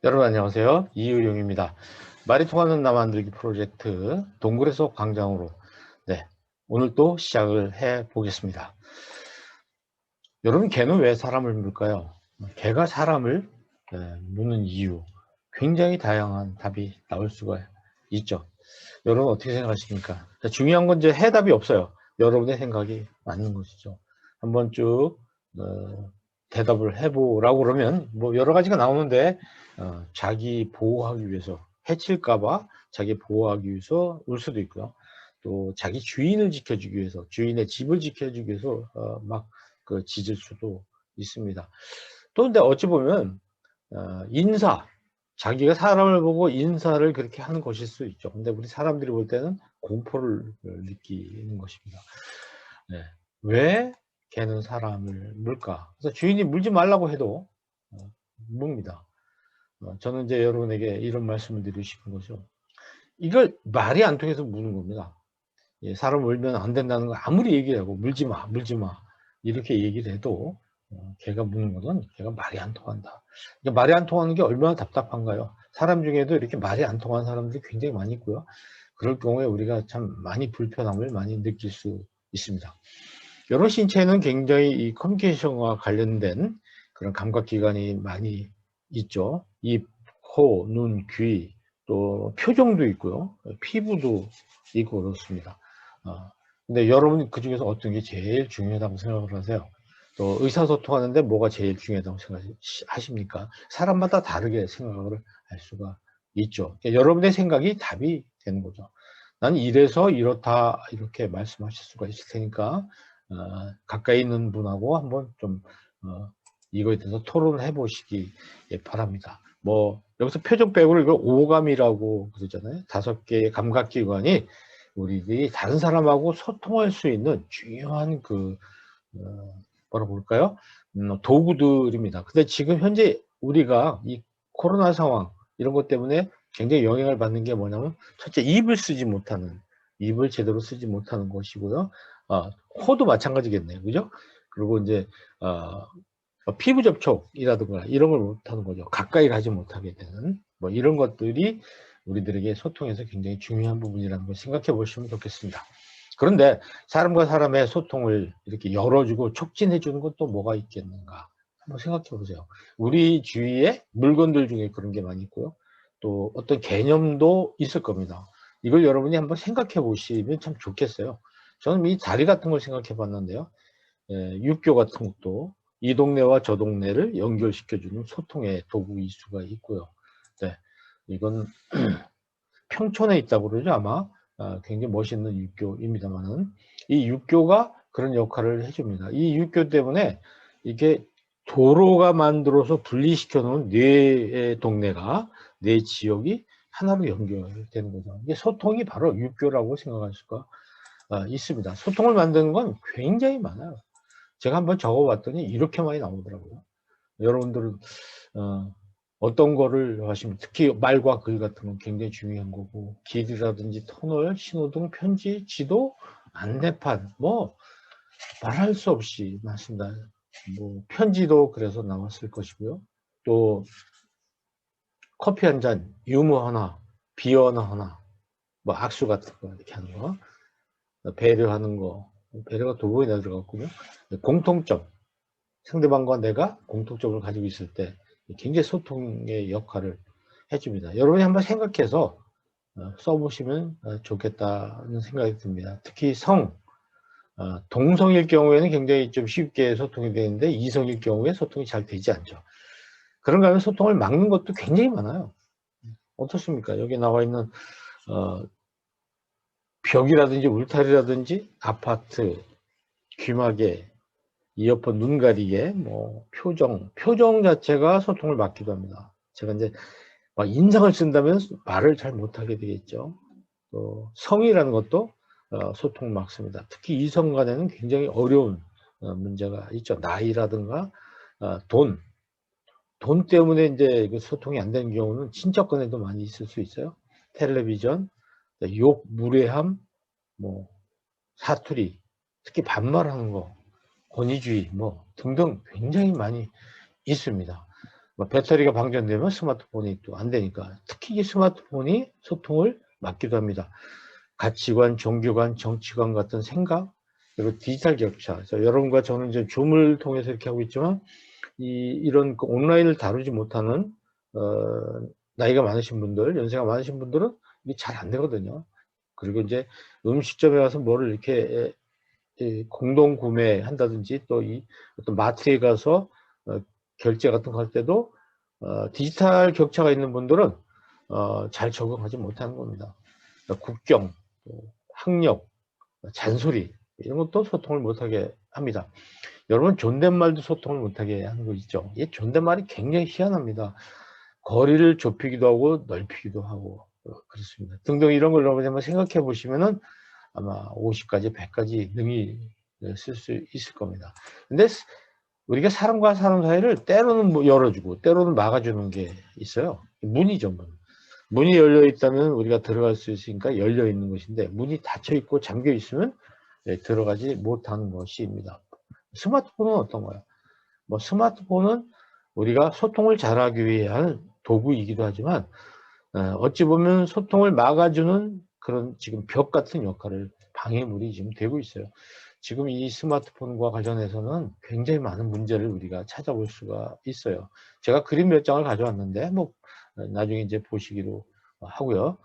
여러분 안녕하세요. 이의룡입니다. 말이 통하는 나 만들기 프로젝트 동굴에서 광장으로 오늘 또 시작을 해 보겠습니다. 여러분 개는 왜 사람을 물까요? 개가 사람을 무는 이유 굉장히 다양한 답이 나올 수가 있죠. 여러분 어떻게 생각하십니까? 중요한 건 이제 해답이 없어요. 여러분의 생각이 맞는 것이죠. 한번 쭉 대답을 해보라고 그러면 뭐 여러 가지가 나오는데 자기 보호하기 위해서 해칠까봐 자기 보호하기 위해서 울 수도 있고요. 또 자기 주인을 지켜주기 위해서 주인의 집을 지켜주기 위해서 막 그 짖을 수도 있습니다. 또 근데 어찌 보면 인사 자기가 사람을 보고 인사를 그렇게 하는 것일 수 있죠. 근데 우리 사람들이 볼 때는 공포를 느끼는 것입니다. 네. 왜 개는 사람을 물까? 그래서 주인이 물지 말라고 해도 묵니다. 저는 이제 여러분에게 이런 말씀을 드리고 싶은 거죠. 이걸 말이 안 통해서 무는 겁니다. 예, 사람 물면 안 된다는 거 아무리 얘기하고 물지 마, 물지 마 이렇게 얘기를 해도 걔가 무는 것은 걔가 말이 안 통한다. 그러니까 말이 안 통하는 게 얼마나 답답한가요? 사람 중에도 이렇게 말이 안 통하는 사람들이 굉장히 많이 있고요. 그럴 경우에 우리가 참 많이 불편함을 많이 느낄 수 있습니다. 여러 신체는 굉장히 이 커뮤니케이션과 관련된 그런 감각기관이 많이 있죠. 입, 코, 눈, 귀, 또 표정도 있고요. 피부도 있고 그렇습니다. 근데 여러분 그 중에서 어떤 게 제일 중요하다고 생각을 하세요? 또 의사소통하는데 뭐가 제일 중요하다고 생각하십니까? 사람마다 다르게 생각을 할 수가 있죠. 그러니까 여러분의 생각이 답이 되는 거죠. 난 이래서 이렇다 이렇게 말씀하실 수가 있을 테니까 가까이 있는 분하고 한번 좀 이거에 대해서 토론해 보시기 바랍니다. 뭐 여기서 표정 빼고 이걸 오감이라고 그러잖아요. 5개의 감각기관이 우리들이 다른 사람하고 소통할 수 있는 중요한 그 뭐라고 볼까요? 도구들입니다. 근데 지금 현재 우리가 이 코로나 상황 이런 것 때문에 굉장히 영향을 받는 게 뭐냐면 첫째 입을 쓰지 못하는 입을 제대로 쓰지 못하는 것이고요. 코도 마찬가지겠네요. 그죠? 그리고 이제 피부 접촉이라든가 이런 걸 못하는 거죠. 가까이 가지 못하게 되는 뭐 이런 것들이 우리들에게 소통에서 굉장히 중요한 부분이라는 걸 생각해 보시면 좋겠습니다. 그런데 사람과 사람의 소통을 이렇게 열어주고 촉진해 주는 건 또 뭐가 있겠는가 한번 생각해 보세요. 우리 주위에 물건들 중에 그런 게 많이 있고요. 또 어떤 개념도 있을 겁니다. 이걸 여러분이 한번 생각해 보시면 참 좋겠어요. 저는 이 다리 같은 걸 생각해 봤는데요. 육교 같은 것도 이 동네와 저 동네를 연결시켜주는 소통의 도구일 수가 있고요. 네, 이건 평촌에 있다고 그러죠 아마. 굉장히 멋있는 육교입니다만은 이 육교가 그런 역할을 해줍니다. 이 육교 때문에 이게 도로가 만들어서 분리시켜 놓은 네 동네가 네 지역이 하나로 연결되는 거죠. 이게 소통이 바로 육교라고 생각할 수가 있습니다. 소통을 만드는 건 굉장히 많아요. 제가 한번 적어봤더니 이렇게 많이 나오더라고요. 여러분들은 어떤 거를 하시면 특히 말과 글 같은 건 굉장히 중요한 거고 길이라든지 터널, 신호등, 편지, 지도, 안내판 뭐 말할 수 없이 많습니다. 뭐 편지도 그래서 나왔을 것이고요. 또 커피 한 잔, 유무 하나, 비어 하나, 뭐 악수 같은 거 이렇게 하는 거, 배려하는 거, 배려가 두 번이나 들어갔군요. 공통점, 상대방과 내가 공통점을 가지고 있을 때 굉장히 소통의 역할을 해줍니다. 여러분이 한번 생각해서 써보시면 좋겠다는 생각이 듭니다. 특히 동성일 경우에는 굉장히 좀 쉽게 소통이 되는데 이성일 경우에 소통이 잘 되지 않죠. 그런가 하면 소통을 막는 것도 굉장히 많아요. 어떻습니까? 여기 나와 있는 벽이라든지 울타리라든지 아파트, 귀마개, 이어폰, 눈 가리개, 뭐 표정 자체가 소통을 막기도 합니다. 제가 이제 막 인상을 쓴다면 말을 잘 못하게 되겠죠. 또 성이라는 것도 소통을 막습니다. 특히 이성 간에는 굉장히 어려운 문제가 있죠. 나이라든가 돈 때문에 이제 소통이 안 되는 경우는 친척간에도 많이 있을 수 있어요. 텔레비전, 욕, 무례함, 뭐 사투리, 특히 반말하는 거, 권위주의 뭐 등등 굉장히 많이 있습니다. 뭐 배터리가 방전되면 스마트폰이 또 안 되니까 특히 이 스마트폰이 소통을 막기도 합니다. 가치관, 종교관, 정치관 같은 생각, 그리고 디지털 격차. 그래서 여러분과 저는 이제 줌을 통해서 이렇게 하고 있지만 이런 그 온라인을 다루지 못하는 나이가 많으신 분들, 연세가 많으신 분들은 이게 잘 안 되거든요. 그리고 이제 음식점에 가서 뭐를 이렇게 공동 구매한다든지 또 이 어떤 마트에 가서 결제 같은 거 할 때도 디지털 격차가 있는 분들은 잘 적응하지 못하는 겁니다. 그러니까 국경, 학력, 잔소리 이런 것도 소통을 못하게 합니다. 여러분 존댓말도 소통을 못하게 하는 거 있죠. 이 존댓말이 굉장히 희한합니다. 거리를 좁히기도 하고 넓히기도 하고 그렇습니다. 등등 이런 걸 여러분이 한번 생각해 보시면은 아마 50가지, 100가지 능히 쓸 수 있을 겁니다. 근데 우리가 사람과 사람 사이를 때로는 뭐 열어주고 때로는 막아주는 게 있어요. 문이죠, 문. 문이 열려 있다면 우리가 들어갈 수 있으니까 열려 있는 것인데 문이 닫혀 있고 잠겨 있으면 들어가지 못하는 것입니다. 스마트폰은 어떤가요? 뭐 스마트폰은 우리가 소통을 잘하기 위해 하는 도구이기도 하지만 어찌 보면 소통을 막아주는 그런 지금 벽 같은 역할을 방해물이 지금 되고 있어요. 지금 이 스마트폰과 관련해서는 굉장히 많은 문제를 우리가 찾아볼 수가 있어요. 제가 그림 몇 장을 가져왔는데 뭐 나중에 이제 보시기로 하고요.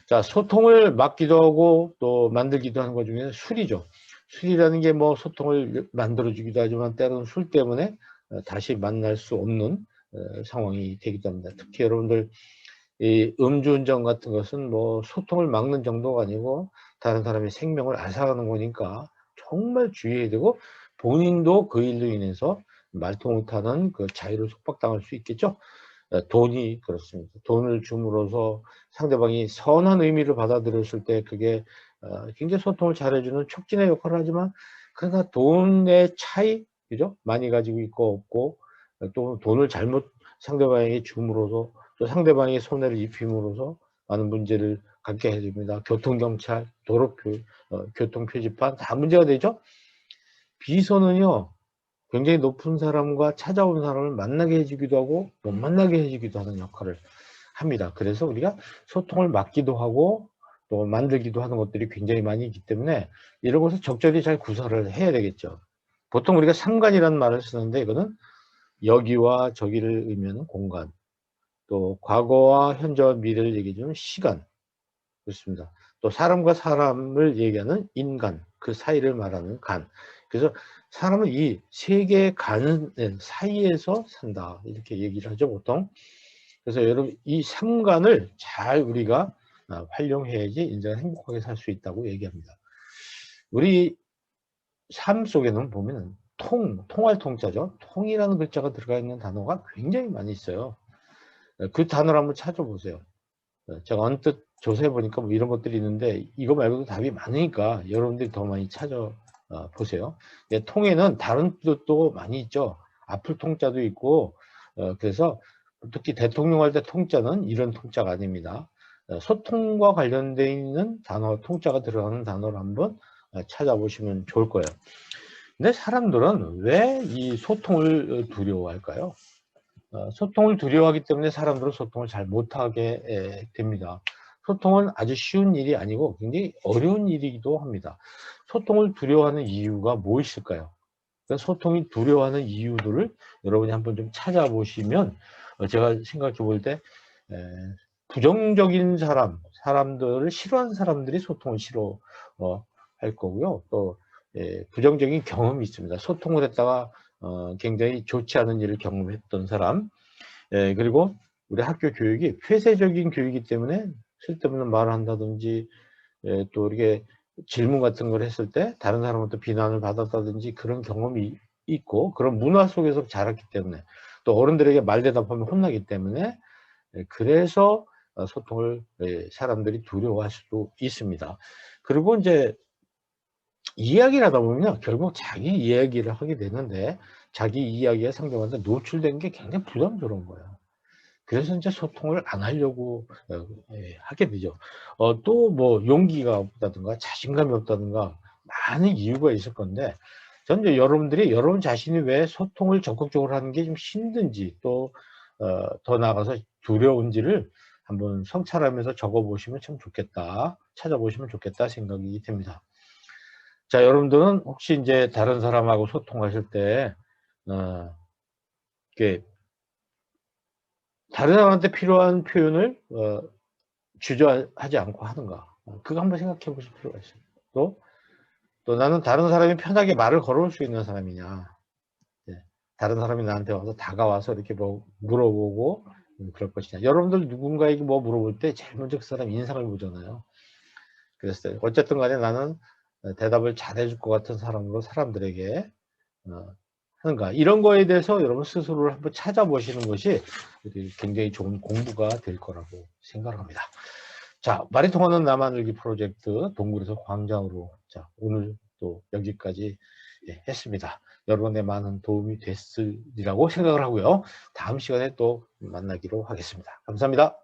자, 소통을 막기도 하고 또 만들기도 하는 것 중에 술이죠. 술이라는 게 뭐 소통을 만들어주기도 하지만 때로는 술 때문에 다시 만날 수 없는 상황이 되기도 합니다. 특히 여러분들 이 음주운전 같은 것은 뭐 소통을 막는 정도가 아니고 다른 사람의 생명을 앗아가는 거니까 정말 주의해야 되고 본인도 그 일로 인해서 말통 못하는 그 자유를 속박당할 수 있겠죠. 돈이 그렇습니다. 돈을 줌으로써 상대방이 선한 의미를 받아들였을 때 그게 굉장히 소통을 잘해주는 촉진의 역할을 하지만 그러나 돈의 차이, 그죠? 많이 가지고 있고 없고 또 돈을 잘못 상대방에게 줌으로써 또 상대방에게 손해를 입힘으로써 많은 문제를 갖게 해줍니다. 교통경찰, 도로표, 교통표지판 다 문제가 되죠. 비서는요 굉장히 높은 사람과 찾아온 사람을 만나게 해주기도 하고 못 만나게 해주기도 하는 역할을 합니다. 그래서 우리가 소통을 막기도 하고 또 만들기도 하는 것들이 굉장히 많이 있기 때문에 이런 것을 적절히 잘 구사를 해야 되겠죠. 보통 우리가 상관이라는 말을 쓰는데 이거는 여기와 저기를 의미하는 공간, 또 과거와 현재와 미래를 얘기해주는 시간, 그렇습니다. 또 사람과 사람을 얘기하는 인간, 그 사이를 말하는 간. 그래서 사람은 이 세 개의 간 사이에서 산다 이렇게 얘기를 하죠 보통. 그래서 여러분 이 삼간을 잘 우리가 활용해야지 인생을 행복하게 살 수 있다고 얘기합니다. 우리 삶 속에는 보면 통할 통자죠. 통이라는 글자가 들어가 있는 단어가 굉장히 많이 있어요. 그 단어를 한번 찾아보세요. 제가 언뜻 조사해 보니까 뭐 이런 것들이 있는데 이거 말고도 답이 많으니까 여러분들이 더 많이 찾아 보세요. 통에는 다른 뜻도 많이 있죠. 아플 통자도 있고 그래서 특히 대통령 할 때 통자는 이런 통자가 아닙니다. 소통과 관련되어 있는 단어, 통자가 들어가는 단어를 한번 찾아보시면 좋을 거예요. 근데 사람들은 왜 이 소통을 두려워할까요? 소통을 두려워하기 때문에 사람들은 소통을 잘 못하게 됩니다. 소통은 아주 쉬운 일이 아니고 굉장히 어려운 일이기도 합니다. 소통을 두려워하는 이유가 무엇일까요? 소통이 두려워하는 이유들을 여러분이 한번 좀 찾아보시면 제가 생각해 볼 때 부정적인 사람들을 싫어하는 사람들이 소통을 싫어할 거고요. 또 부정적인 경험이 있습니다. 소통을 했다가 굉장히 좋지 않은 일을 경험했던 사람, 그리고 우리 학교 교육이 폐쇄적인 교육이기 때문에 쓸데없는 말을 한다든지 또 이렇게 질문 같은 걸 했을 때 다른 사람한테 비난을 받았다든지 그런 경험이 있고 그런 문화 속에서 자랐기 때문에 또 어른들에게 말대답하면 혼나기 때문에 그래서 소통을 사람들이 두려워할 수도 있습니다. 그리고 이제 이야기를 하다 보면 결국 자기 이야기를 하게 되는데 자기 이야기가 상대방한테 노출된 게 굉장히 부담스러운 거예요. 그래서 이제 소통을 안 하려고 하게 되죠. 또 뭐 용기가 없다든가 자신감이 없다든가 많은 이유가 있을 건데 저는 이제 여러분들이 여러분 자신이 왜 소통을 적극적으로 하는 게 좀 힘든지 또 더 나아가서 두려운지를 한번 성찰하면서 적어보시면 참 좋겠다, 찾아보시면 좋겠다 생각이 듭니다. 자, 여러분들은 혹시 이제 다른 사람하고 소통하실 때 이렇게 다른 사람한테 필요한 표현을 주저하지 않고 하는가, 그거 한번 생각해 보실 필요가 있어요. 또 나는 다른 사람이 편하게 말을 걸어올 수 있는 사람이냐, 다른 사람이 나한테 와서 다가와서 이렇게 뭐 물어보고 그럴 것이냐. 여러분들 누군가에게 뭐 물어볼 때 제일 먼저 그 사람 인상을 보잖아요. 그래서 어쨌든 간에 나는 대답을 잘해줄 것 같은 사람으로 사람들에게 하는가, 이런 거에 대해서 여러분 스스로를 한번 찾아보시는 것이 굉장히 좋은 공부가 될 거라고 생각합니다. 자, 말이 통하는 나만들기 프로젝트 동굴에서 광장으로, 자, 오늘 또 여기까지 했습니다. 여러분의 많은 도움이 됐으리라고 생각을 하고요. 다음 시간에 또 만나기로 하겠습니다. 감사합니다.